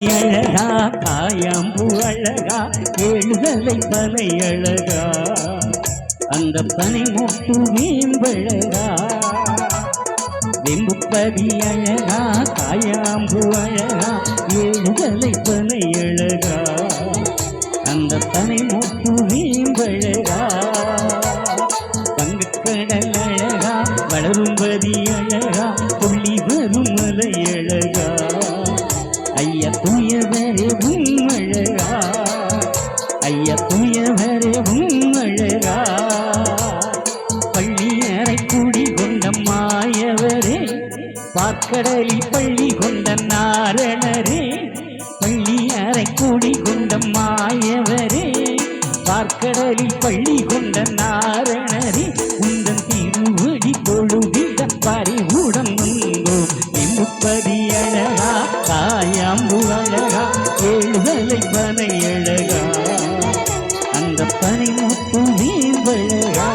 அழகா காயாம்பு அழகா எழுதலை பனை அழகா அந்த பனை முட்டு வீம்பழகா வெம்புப்பதி அழகா காயாம்பு அழகா எழுதலை பனை அழகா அந்த பனை முட்டு வீம்பழகா பங்குக்கடல் அழகா வளரும்பதி அழகா துள்ளி வரும் மலை அழகா ஐயா தூயவரே உம்மழகா ஐயா தூயவரே உம்மழகா பள்ளி அறை கூடி கொண்ட மாயவரே பார்க்கடலில் பள்ளி கொண்ட நாரணரே பள்ளி அறை கூடி கொண்ட மாயவரே பார்க்கடலில் பள்ளி கொண்ட நாரணரே உந்தன் திருவடி தொழுதிட பறிவுடன் வந்தோம் எம்புப்பதி அழகா காயாம்பு அழகா எழுதலை பனை அழகா அந்த பனை முத்து வீம்பழகா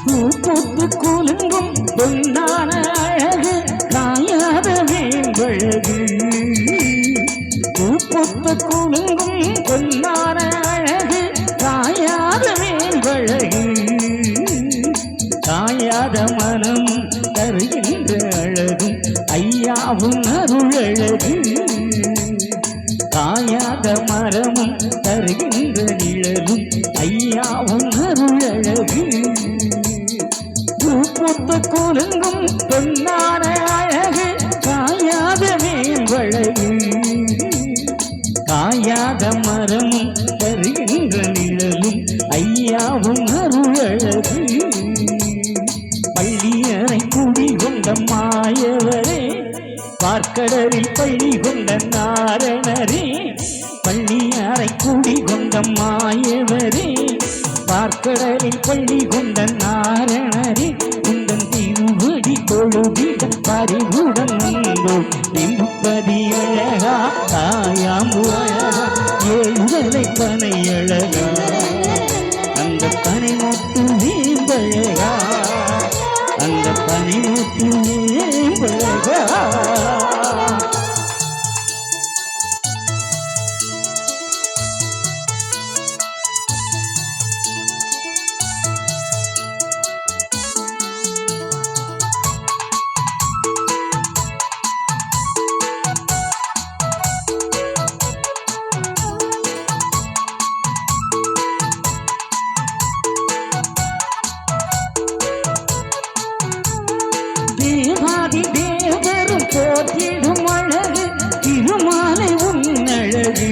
பூத்து குலுங்கும் பொன்னான அழகு காயாத வேம்பழகு பூத்து குலுங்கும் பொன்னான அழகு காயாத வேம்பழகு காயாத மனம் தருகின்ற அழகும் ஐயாவும் அருளழகு காயாத மரமும் தருகின்ற நிழலும் ஐயாவும் அருளழகு பூத்த குலுங்கும் பொன்னான அழகு காயாத வேம்பழகு காயாத மரமும் தருகின்ற நிழலும் ஐயாவும் அருளழகு பள்ளி அறை குடி கொண்ட மாயவரே பார்க்கடலில் பள்ளி கொண்ட நாரணரே பள்ளி அறை குடி கொண்ட மாயவரே பார்க்கடலில் பள்ளி கொண்ட நாரணரே உந்தன் திருவடி தொழுதிட பறிவுடன் வந்தோம் எம்புப்பதி அழகா காயாம்பு அழகா எழுதலை பனை அழகா அந்த பனை முட்டு வீம்பழகா அந்த பனை முட்டு வீம்பழகா தேவாதி தேவரும் போற்றிடும் அழகு திருமாலை உன்னழகு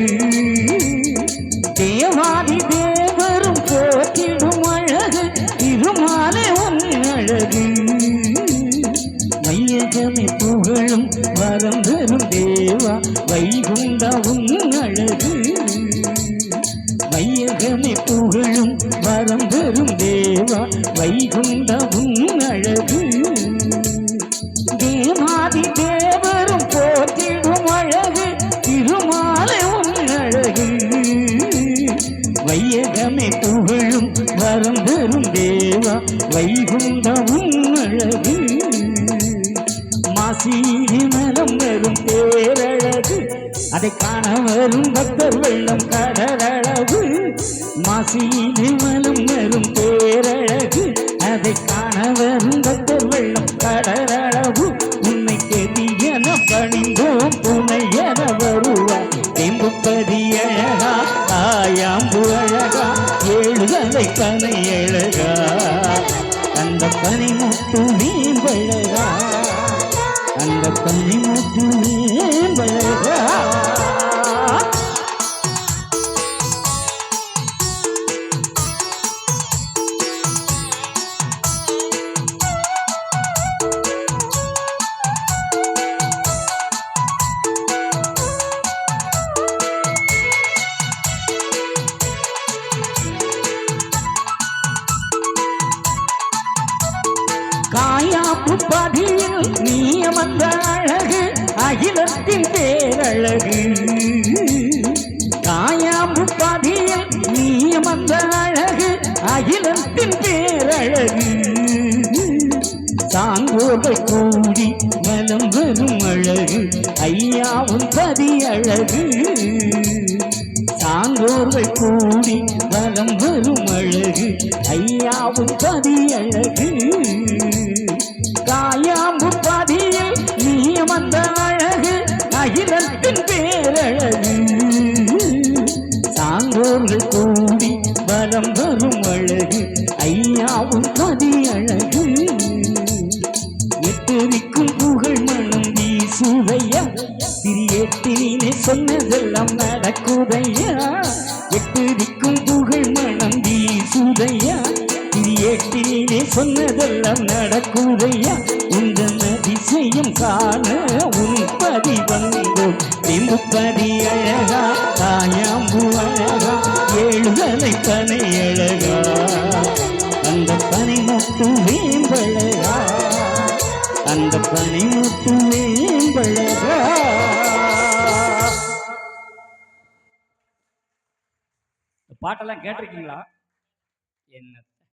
தேவாதி தேவரும் போற்றிடும் அழகு திருமாலை உன்னழகு மையகமே புகழும் வரம் தரும் தேவா வைகுண்ட உன்னழகு மையகமே புகழும் வரம் தரும் தேவா வைகுண்ட உன்னழகு தேவாதி தேவரும் போற்றிடும் அழகு திருமாலை உன்னழகு வையகமே புகழும் வரம் தரும் தேவா வைகுண்ட உன்னழகு மாசீரி மலம் வரும் பேரழகு அதை காண வரும் பக்தர் வெள்ளம் கடலளவு மாசீரி மலம் வரும் பேரழகு அதை காண வரும் பக்தர் வெள்ளம் கடலளவு உன்னை கெதியன பணிந்தோம் துணை என வருவார் எம்புப்பதி அழகா காயாம்பு அழகா எழுதலை பனை அழகா அந்த பனை முட்டு வீம்பழகா அந்த பனை முட்டு வீம்பழகா காயாப்பு பதியில் நீ அமர்ந்த அழகு அகிலத்தின் பேரழகு காயாம்பு பதியில் நீ அமர்ந்த அழகு அகிலத்தின் பேரழகு சாங்கோர்கள் கூடி மனம் வரும் அழகு ஐயாவும் பதி அழகு சாங்கோர்கள் கூடி மனம் வரும் அழகு ஐயாவும் பதி அழகு காயாம்பு பதியில் நீ வந்த அழகு அகிலத்தின் பேரழகு சாங்கோர்கள் கூடி வலம் வரும் அழகு ஐயாவும் பதி அழகு எட்டிருக்கும் புகழ் மனம் வீசுதையா திரியேட்டினே சொன்னதெல்லாம் நடக்குதையா எட்டிருக்கும் புகழ் மனம் வீசுதையா திரியேட்டினே சொன்னதெல்லாம் நடக்குதையா உந்தன் அதிசயம் காண உன் பதி வந்தோம் திமுப்பதி அழகா தாயாம்பு அழகா ஏழுதலை பனை அழகா அந்த பனை முட்டு வேம்பழகா அந்த பனை முட்டு வேம்பழகா பாட்டெல்லாம் கேட்டிருக்கீங்களா? என்ன